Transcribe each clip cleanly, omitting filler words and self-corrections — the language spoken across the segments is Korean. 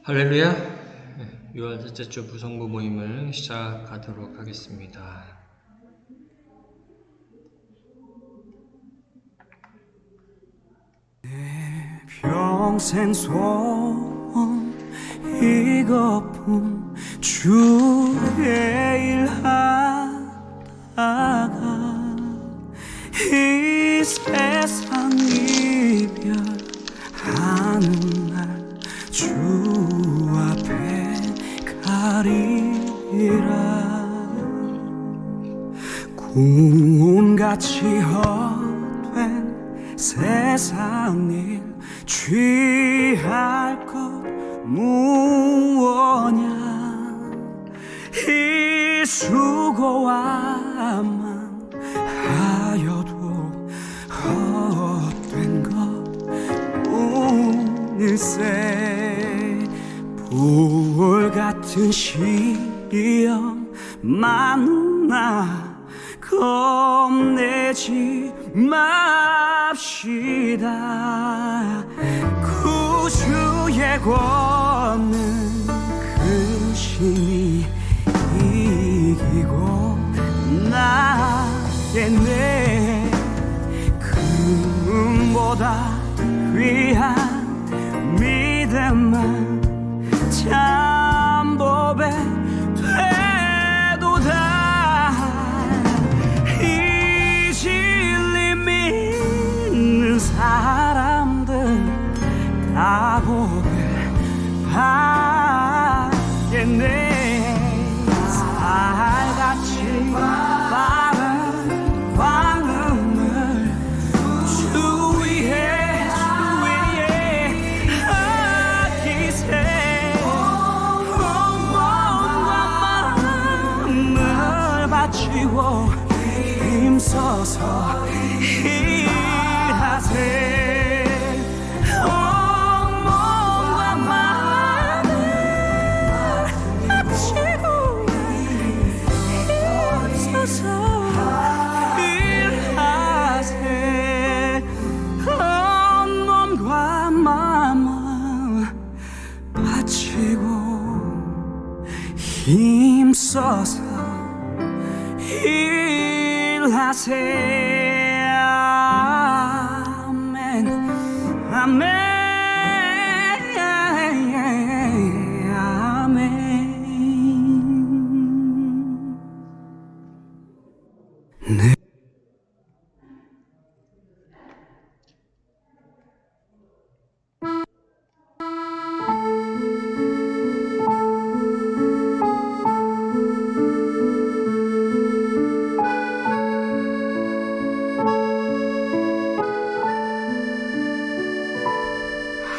할렐루야! 6월 첫째 주 부성부 모임을 시작하도록 하겠습니다. 내 평생 소원 이것뿐 주의 일하다가 이 세상 이별하는 날 주 앞에 가리라. 구원같이 헛된 세상 일 취할 것 무엇냐. 이 수고와만 하여도 헛된 것 뿐일세. 불같은 시험 만나 겁내지 맙시다. 구주의 권능 그 신이 이기고 나의 내 금보다 귀한 믿음만 참법에 되도다. 이 진리 믿는 사람들 다 보길 바겠네. 살같이 바른 광음을 주 위에 아끼세. 바치고 힘써서 일하세. 몸과 마음을 바치고 힘써서 일하세. 몸과 마음을 바치고 힘써서 일하세. 아멘 아멘 아멘. 네.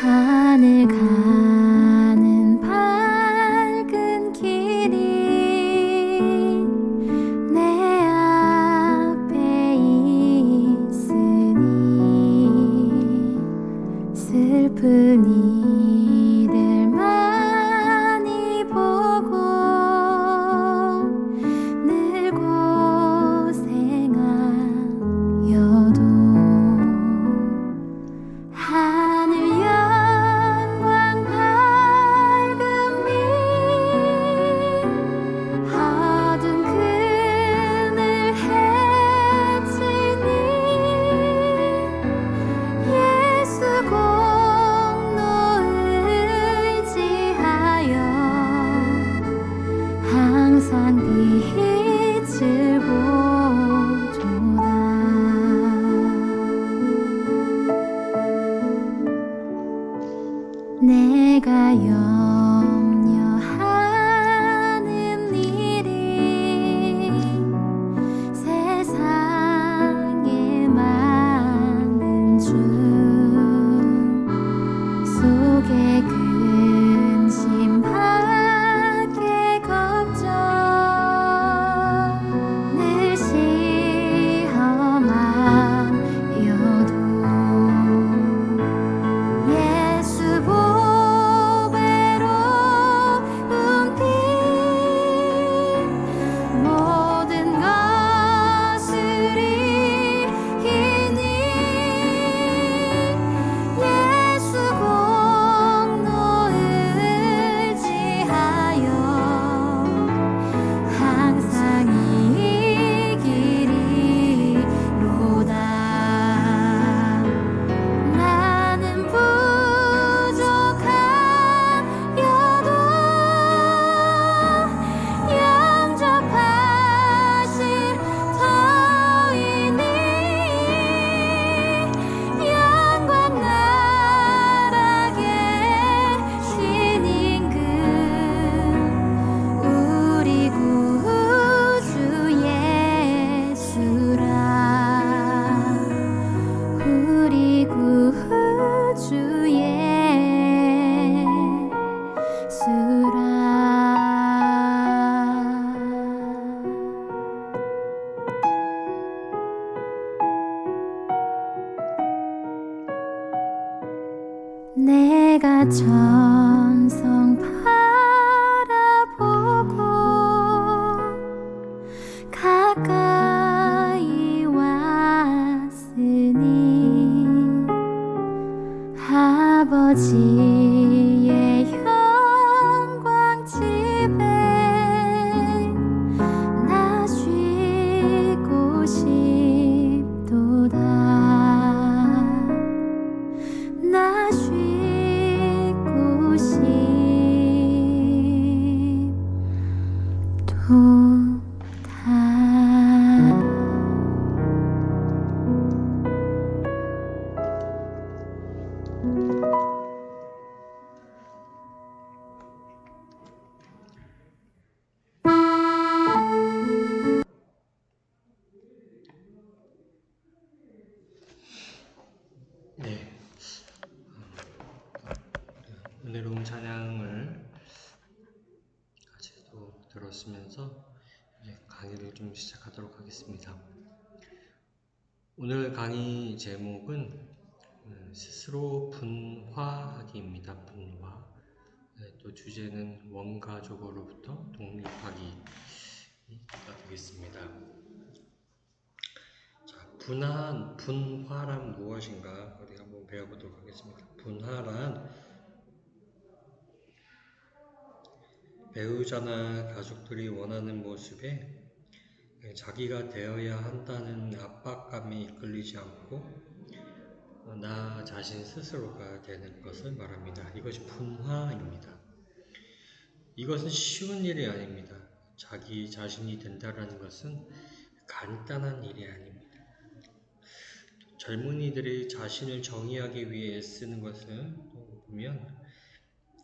하늘 가는 밝은 길이 내 앞에 있으니 슬픈 이들 많이 보고 늘 고생하여도 하늘 영광 밝은 빛 어두운 그늘 해지니 예수 공로 의지하여 항상 빛을 보도다. 내가 염려하는 일이 세상에 많은 중 속에 근심 밖에 걱정 늘 시험하여도 예수 보배 내가 천성 바라보고 가까이 왔으니 아버지의 영광 집에 나 쉬고 싶도다. 나 쉬고 싶도다. 네, 은혜로운 찬양을 같이 또 들었으면서 이제 강의를 좀 시작하도록 하겠습니다. 오늘 강의 제목은 스스로 분화하기입니다. 분화. 또 주제는 원가족으로부터 독립하기가 되겠습니다. 자, 분화란 무엇인가 우리 한번 배워보도록 하겠습니다. 분화란 배우자나 가족들이 원하는 모습에 자기가 되어야 한다는 압박감에 이끌리지 않고 나 자신 스스로가 되는 것을 말합니다. 이것이 분화입니다. 이것은 쉬운 일이 아닙니다. 자기 자신이 된다는 것은 간단한 일이 아닙니다. 젊은이들이 자신을 정의하기 위해 애쓰는 것을 보면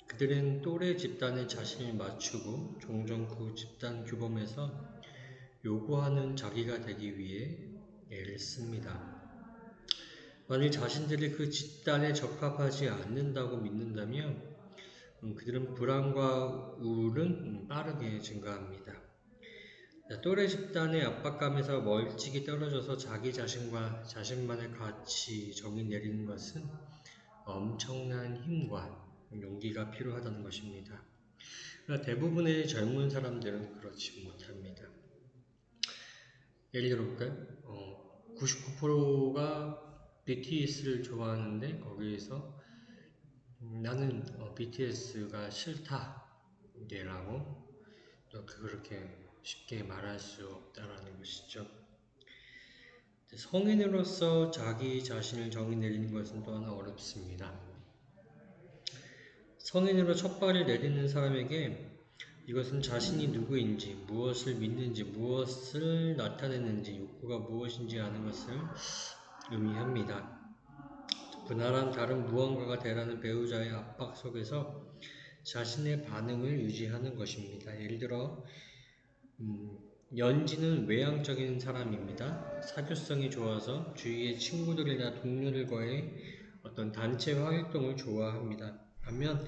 그들은 또래 집단에 자신을 맞추고 종종 그 집단 규범에서 요구하는 자기가 되기 위해 애를 씁니다. 만일 자신들이 그 집단에 적합하지 않는다고 믿는다면 그들은 불안과 우울은 빠르게 증가합니다. 또래 집단의 압박감에서 멀찍이 떨어져서 자기 자신과 자신만의 가치 정의 내리는 것은 엄청난 힘과 용기가 필요하다는 것입니다. 그러나 대부분의 젊은 사람들은 그렇지 못합니다. 예를 들어볼까요? 99%가 BTS를 좋아하는데 거기에서 나는 BTS가 싫다 라고 또 그렇게 쉽게 말할 수 없다라는 것이죠. 성인으로서 자기 자신을 정의 내리는 것은 또한 어렵습니다. 성인으로 첫 발을 내딛는 사람에게 이것은 자신이 누구인지, 무엇을 믿는지, 무엇을 나타내는지, 욕구가 무엇인지 아는 것을 의미합니다. 분할한 다른 무언가가 되라는 배우자의 압박 속에서 자신의 반응을 유지하는 것입니다. 예를 들어 연지는 외향적인 사람입니다. 사교성이 좋아서 주위의 친구들이나 동료들과의 어떤 단체 활동을 좋아합니다. 반면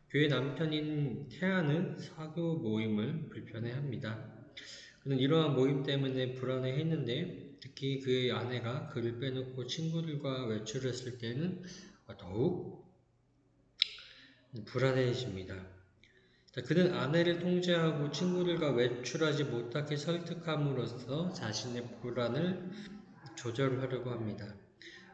그의 남편인 태아는 사교 모임을 불편해합니다. 그는 이러한 모임 때문에 불안해했는데 특히 그의 아내가 그를 빼놓고 친구들과 외출했을 때는 더욱 불안해집니다. 그는 아내를 통제하고 친구들과 외출하지 못하게 설득함으로써 자신의 불안을 조절하려고 합니다.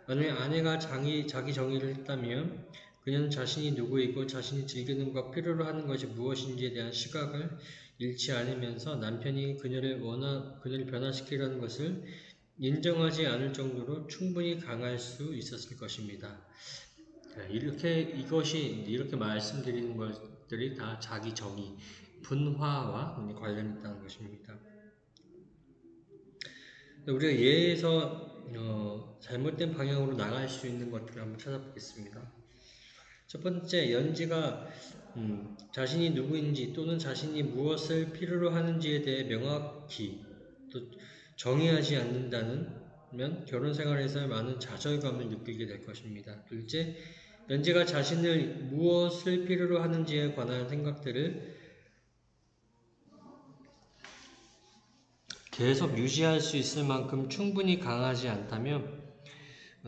만약 아내가 자기 정의를 했다면 그녀는 자신이 누구이고 자신이 즐기는 것, 필요로 하는 것이 무엇인지에 대한 시각을 잃지 않으면서 남편이 그녀를 변화시키려는 것을 인정하지 않을 정도로 충분히 강할 수 있었을 것입니다. 이렇게 말씀드리는 것들이 다 자기 정의, 분화와 관련 있다는 것입니다. 우리가 예에서 잘못된 방향으로 나갈 수 있는 것들을 한번 찾아보겠습니다. 첫 번째, 연지가 자신이 누구인지 또는 자신이 무엇을 필요로 하는지에 대해 명확히 또 정의하지 않는다면 결혼 생활에서 많은 좌절감을 느끼게 될 것입니다. 둘째, 연지가 자신을 무엇을 필요로 하는지에 관한 생각들을 계속 유지할 수 있을 만큼 충분히 강하지 않다면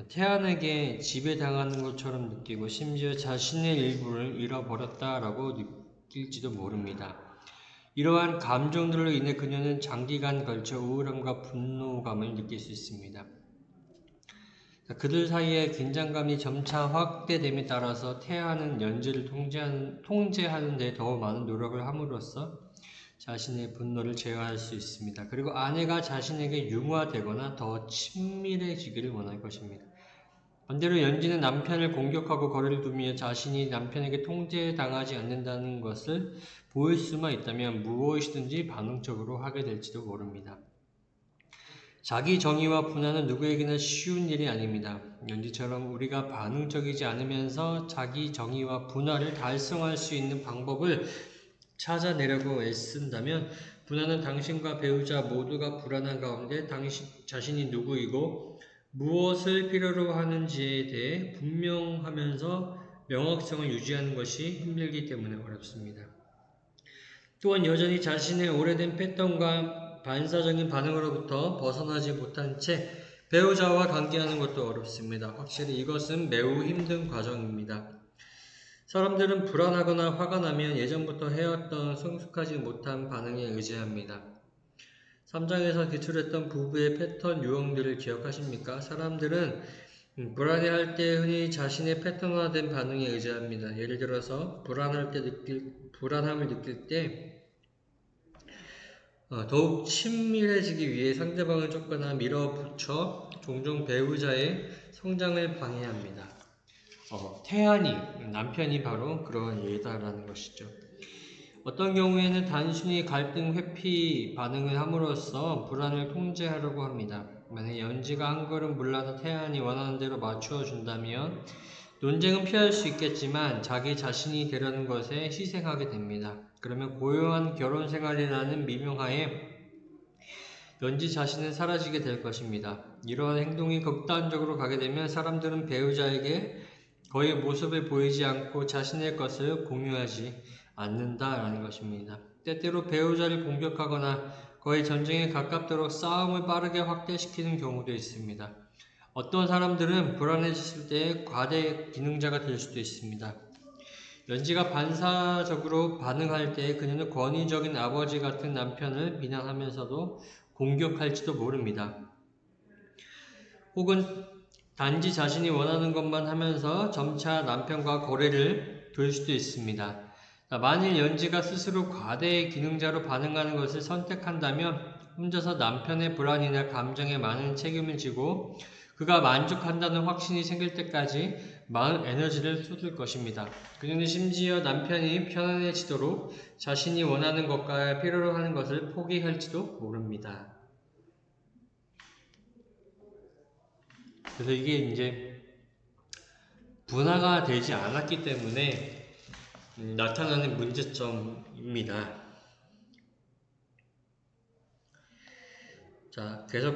태안에게 지배당하는 것처럼 느끼고 심지어 자신의 일부를 잃어버렸다라고 느낄지도 모릅니다. 이러한 감정들로 인해 그녀는 장기간 걸쳐 우울함과 분노감을 느낄 수 있습니다. 그들 사이의 긴장감이 점차 확대됨에 따라서 태아는 연지를 통제하는 데 더 많은 노력을 함으로써 자신의 분노를 제어할 수 있습니다. 그리고 아내가 자신에게 융화되거나 더 친밀해지기를 원할 것입니다. 반대로 연지는 남편을 공격하고 거리를 두며 자신이 남편에게 통제당하지 않는다는 것을 보일 수만 있다면 무엇이든지 반응적으로 하게 될지도 모릅니다. 자기 정의와 분화는 누구에게나 쉬운 일이 아닙니다. 연지처럼 우리가 반응적이지 않으면서 자기 정의와 분화를 달성할 수 있는 방법을 찾아내려고 애쓴다면 분화는 당신과 배우자 모두가 불안한 가운데 자신이 누구이고 무엇을 필요로 하는지에 대해 분명하면서 명확성을 유지하는 것이 힘들기 때문에 어렵습니다. 또한 여전히 자신의 오래된 패턴과 반사적인 반응으로부터 벗어나지 못한 채 배우자와 관계하는 것도 어렵습니다. 확실히 이것은 매우 힘든 과정입니다. 사람들은 불안하거나 화가 나면 예전부터 해왔던 성숙하지 못한 반응에 의지합니다. 3장에서 기술했던 부부의 패턴 유형들을 기억하십니까? 사람들은 불안해할 때 흔히 자신의 패턴화된 반응에 의지합니다. 예를 들어서 불안함을 느낄 때 더욱 친밀해지기 위해 상대방을 쫓거나 밀어붙여 종종 배우자의 성장을 방해합니다. 태안이, 남편이 바로 그런 예다라는 것이죠. 어떤 경우에는 단순히 갈등 회피 반응을 함으로써 불안을 통제하려고 합니다. 만약 연지가 한 걸음 물러나 태안이 원하는 대로 맞추어 준다면 논쟁은 피할 수 있겠지만 자기 자신이 되려는 것에 희생하게 됩니다. 그러면 고요한 결혼 생활이라는 미명하에 연지 자신은 사라지게 될 것입니다. 이러한 행동이 극단적으로 가게 되면 사람들은 배우자에게 거의 모습을 보이지 않고 자신의 것을 공유하지 않는다라는 것입니다. 때때로 배우자를 공격하거나 거의 전쟁에 가깝도록 싸움을 빠르게 확대시키는 경우도 있습니다. 어떤 사람들은 불안해졌을 때 과대 기능자가 될 수도 있습니다. 연지가 반사적으로 반응할 때 그녀는 권위적인 아버지 같은 남편을 비난하면서도 공격할지도 모릅니다. 혹은 단지 자신이 원하는 것만 하면서 점차 남편과 거래를 둘 수도 있습니다. 만일 연지가 스스로 과대 기능자로 반응하는 것을 선택한다면 혼자서 남편의 불안이나 감정에 많은 책임을 지고 그가 만족한다는 확신이 생길 때까지 많은 에너지를 쏟을 것입니다. 그녀는 심지어 남편이 편안해지도록 자신이 원하는 것과 필요로 하는 것을 포기할지도 모릅니다. 그래서 이게 이제 분화가 되지 않았기 때문에 나타나는 문제점입니다. 자, 계속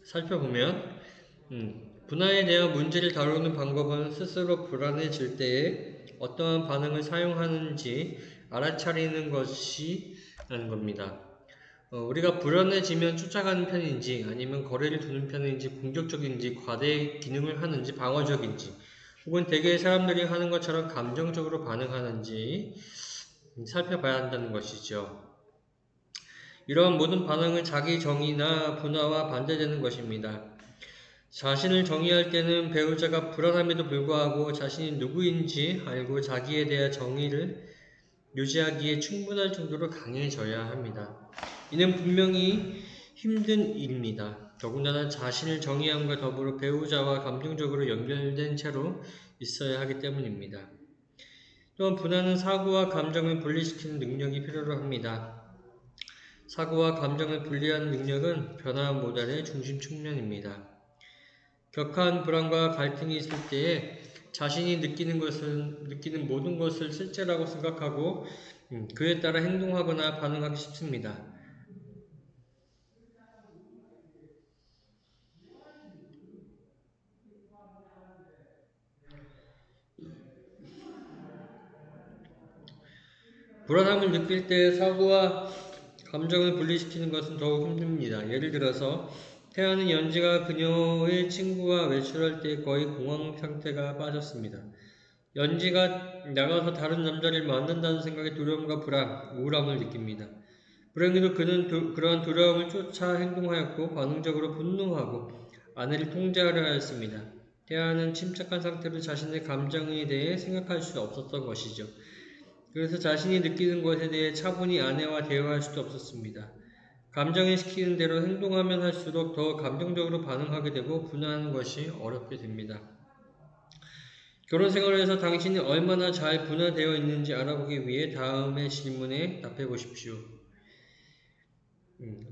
살펴보면 분화에 대한 문제를 다루는 방법은 스스로 불안해질 때에 어떠한 반응을 사용하는지 알아차리는 것이라는 겁니다. 우리가 불안해지면 쫓아가는 편인지 아니면 거리를 두는 편인지 공격적인지 과대 기능을 하는지 방어적인지 혹은 대개의 사람들이 하는 것처럼 감정적으로 반응하는지 살펴봐야 한다는 것이죠. 이러한 모든 반응은 자기 정의나 분화와 반대되는 것입니다. 자신을 정의할 때는 배우자가 불안함에도 불구하고 자신이 누구인지 알고 자기에 대한 정의를 유지하기에 충분할 정도로 강해져야 합니다. 이는 분명히 힘든 일입니다. 더군다나 자신을 정의함과 더불어 배우자와 감정적으로 연결된 채로 있어야 하기 때문입니다. 또한 분화는 사고와 감정을 분리시키는 능력이 필요로 합니다. 사고와 감정을 분리하는 능력은 변화 모델의 중심 측면입니다. 격한 불안과 갈등이 있을 때에 자신이 느끼는 모든 것을 실제라고 생각하고 그에 따라 행동하거나 반응하기 쉽습니다. 불안함을 느낄 때 사고와 감정을 분리시키는 것은 더욱 힘듭니다. 예를 들어서 태아는 연지가 그녀의 친구와 외출할 때 거의 공황 상태가 빠졌습니다. 연지가 나가서 다른 남자를 만난다는 생각에 두려움과 불안, 우울함을 느낍니다. 불행히도 그는 그러한 두려움을 쫓아 행동하였고 반응적으로 분노하고 아내를 통제하려 하였습니다. 태아는 침착한 상태로 자신의 감정에 대해 생각할 수 없었던 것이죠. 그래서 자신이 느끼는 것에 대해 차분히 아내와 대화할 수도 없었습니다. 감정이 시키는 대로 행동하면 할수록 더 감정적으로 반응하게 되고 분화하는 것이 어렵게 됩니다. 결혼 생활에서 당신이 얼마나 잘 분화되어 있는지 알아보기 위해 다음의 질문에 답해 보십시오.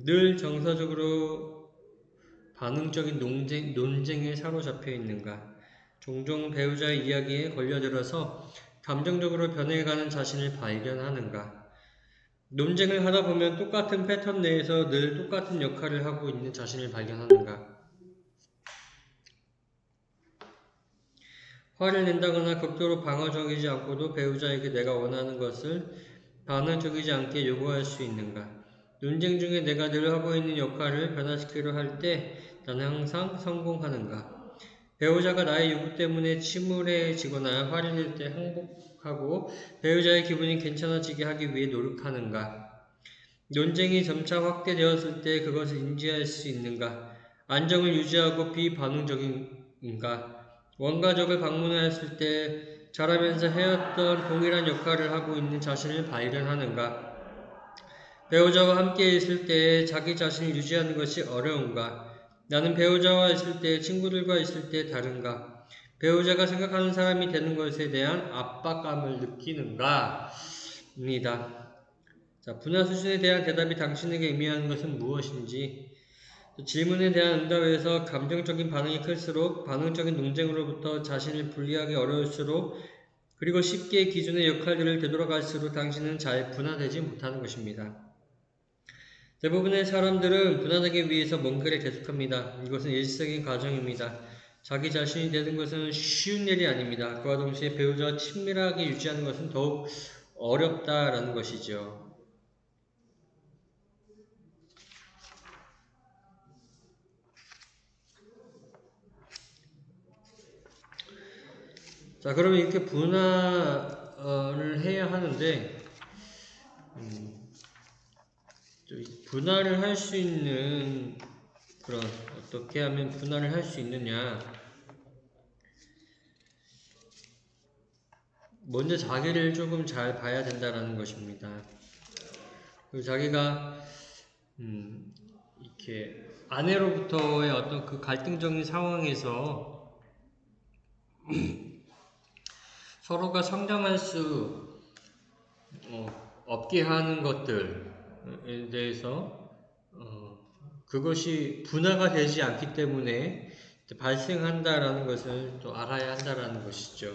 늘 정서적으로 반응적인 논쟁에 사로잡혀 있는가? 종종 배우자의 이야기에 걸려들어서 감정적으로 변해가는 자신을 발견하는가? 논쟁을 하다 보면 똑같은 패턴 내에서 늘 똑같은 역할을 하고 있는 자신을 발견하는가? 화를 낸다거나 극도로 방어적이지 않고도 배우자에게 내가 원하는 것을 반응적이지 않게 요구할 수 있는가? 논쟁 중에 내가 늘 하고 있는 역할을 변화시키려 할 때 나는 항상 성공하는가? 배우자가 나의 요구 때문에 침울해지거나 화를 낼 때 항복하고 배우자의 기분이 괜찮아지게 하기 위해 노력하는가? 논쟁이 점차 확대되었을 때 그것을 인지할 수 있는가? 안정을 유지하고 비반응적인가? 원가족을 방문하였을 때 자라면서 해왔던 동일한 역할을 하고 있는 자신을 발견하는가? 배우자와 함께 있을 때 자기 자신을 유지하는 것이 어려운가? 나는 배우자와 있을 때, 친구들과 있을 때 다른가? 배우자가 생각하는 사람이 되는 것에 대한 압박감을 느끼는가? 입니다. 자, 분화 수준에 대한 대답이 당신에게 의미하는 것은 무엇인지, 질문에 대한 응답에서 감정적인 반응이 클수록 반응적인 논쟁으로부터 자신을 분리하기 어려울수록 그리고 쉽게 기존의 역할들을 되돌아갈수록 당신은 잘 분화되지 못하는 것입니다. 대부분의 사람들은 분화하기 위해서 뭔가를 계속합니다. 이것은 일시적인 과정입니다. 자기 자신이 되는 것은 쉬운 일이 아닙니다. 그와 동시에 배우자와 친밀하게 유지하는 것은 더욱 어렵다라는 것이죠. 자, 그러면 이렇게 분화를 해야 하는데, 분화를 할 수 있는 그런 어떻게 하면 분화를 할 수 있느냐? 먼저 자기를 조금 잘 봐야 된다라는 것입니다. 그리고 자기가 이렇게 아내로부터의 어떤 그 갈등적인 상황에서 서로가 성장할 수 없게 하는 것들에 대해서 그것이 분화가 되지 않기 때문에 발생한다라는 것을 또 알아야 한다라는 것이죠.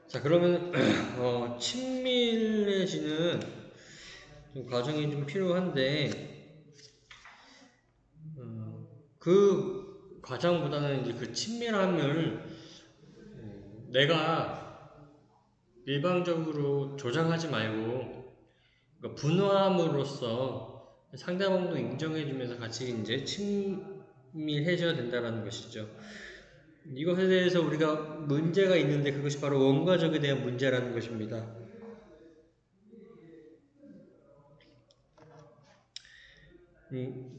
자, 그러면 친밀해지는 좀 과정이 좀 필요한데 그 과정보다는 이제 그 친밀함을 내가 일방적으로 조장하지 말고 그러니까 분화함으로써 상대방도 인정해주면서 같이 이제 친밀해져야 된다는 것이죠. 이것에 대해서 우리가 문제가 있는데 그것이 바로 원가족에 대한 문제라는 것입니다.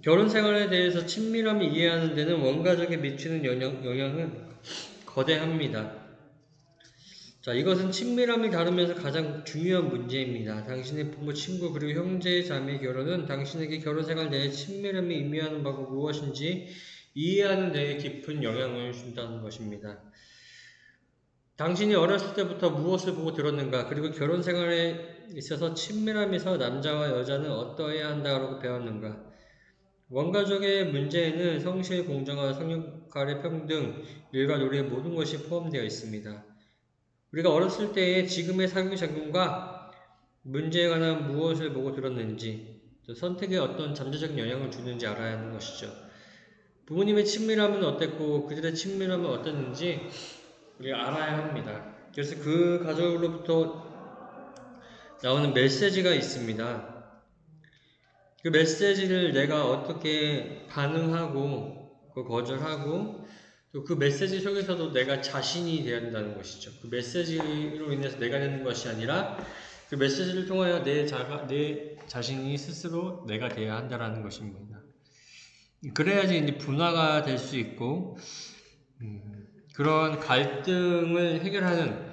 결혼 생활에 대해서 친밀함을 이해하는 데는 원가족에 미치는 영향은 거대합니다. 자, 이것은 친밀함을 다루면서 가장 중요한 문제입니다. 당신의 부모, 친구, 그리고 형제, 자매 결혼은 당신에게 결혼 생활 내에 친밀함이 의미하는 바가 무엇인지 이해하는 데에 깊은 영향을 준다는 것입니다. 당신이 어렸을 때부터 무엇을 보고 들었는가, 그리고 결혼 생활에 있어서 친밀함에서 남자와 여자는 어떠해야 한다고 배웠는가. 원가족의 문제에는 성실, 공정과 성역 간의 평등, 일과 놀이의 모든 것이 포함되어 있습니다. 우리가 어렸을 때의 지금의 사교육 장면과 문제에 관한 무엇을 보고 들었는지, 또 선택에 어떤 잠재적 영향을 주는지 알아야 하는 것이죠. 부모님의 친밀함은 어땠고 그들의 친밀함은 어땠는지 우리가 알아야 합니다. 그래서 그 가족으로부터 나오는 메시지가 있습니다. 그 메시지를 내가 어떻게 반응하고 거절하고 또 그 메시지 속에서도 내가 자신이 되어야 한다는 것이죠. 그 메시지로 인해서 내가 되는 것이 아니라 그 메시지를 통하여 내 자신이 스스로 내가 되어야 한다는 것입니다. 그래야지 이제 분화가 될 수 있고 그런 갈등을 해결하는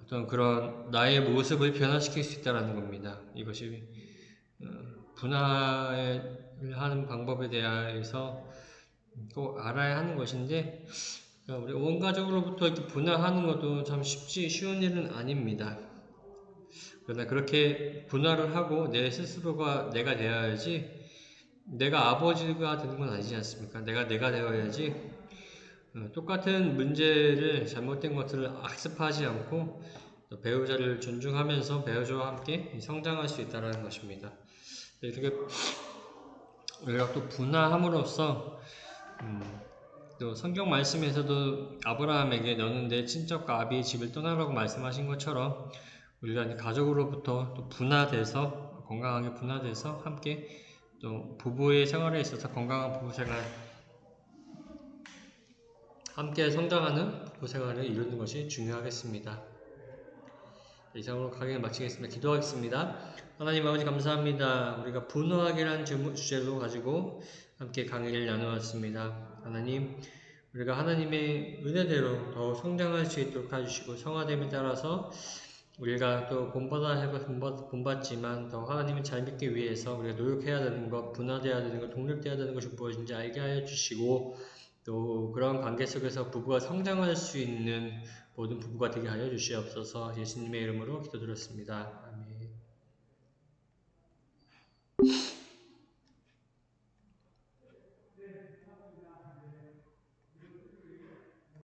어떤 그런 나의 모습을 변화시킬 수 있다는 겁니다. 이것이 분화를 하는 방법에 대해서 꼭 알아야 하는 것인데 우리 온 가족으로부터 이렇게 분화하는 것도 참 쉬운 일은 아닙니다. 그러나 그렇게 분화를 하고 내 스스로가 내가 되어야지 내가 아버지가 되는 건 아니지 않습니까? 내가 되어야지 똑같은 문제를 잘못된 것들을 악습하지 않고 배우자를 존중하면서 배우자와 함께 성장할 수 있다는 것입니다. 이렇게 우리가 또 분화함으로써 또 성경 말씀에서도 아브라함에게 너는 내 친척과 아비의 집을 떠나라고 말씀하신 것처럼 우리가 가족으로부터 또 분화돼서 건강하게 분화돼서 함께 또 부부의 생활에 있어서 건강한 부부 생활 함께 성장하는 부부 생활을 이루는 것이 중요하겠습니다. 이상으로 강의를 마치겠습니다. 기도하겠습니다. 하나님 아버지 감사합니다. 우리가 분노하기라는 주제로 가지고 함께 강의를 나누었습니다. 하나님, 우리가 하나님의 은혜대로 더 성장할 수 있도록 해주시고 성화됨에 따라서 우리가 또 본받지만 더 하나님을 잘 믿기 위해서 우리가 노력해야 되는 것, 분화되어야 되는 것, 독립되어야 되는 것이 무엇인지 알게 하여 주시고 또 그런 관계 속에서 부부가 성장할 수 있는 모든 부부가 되게 하여 주시옵소서. 예수님의 이름으로 기도드렸습니다. 아멘.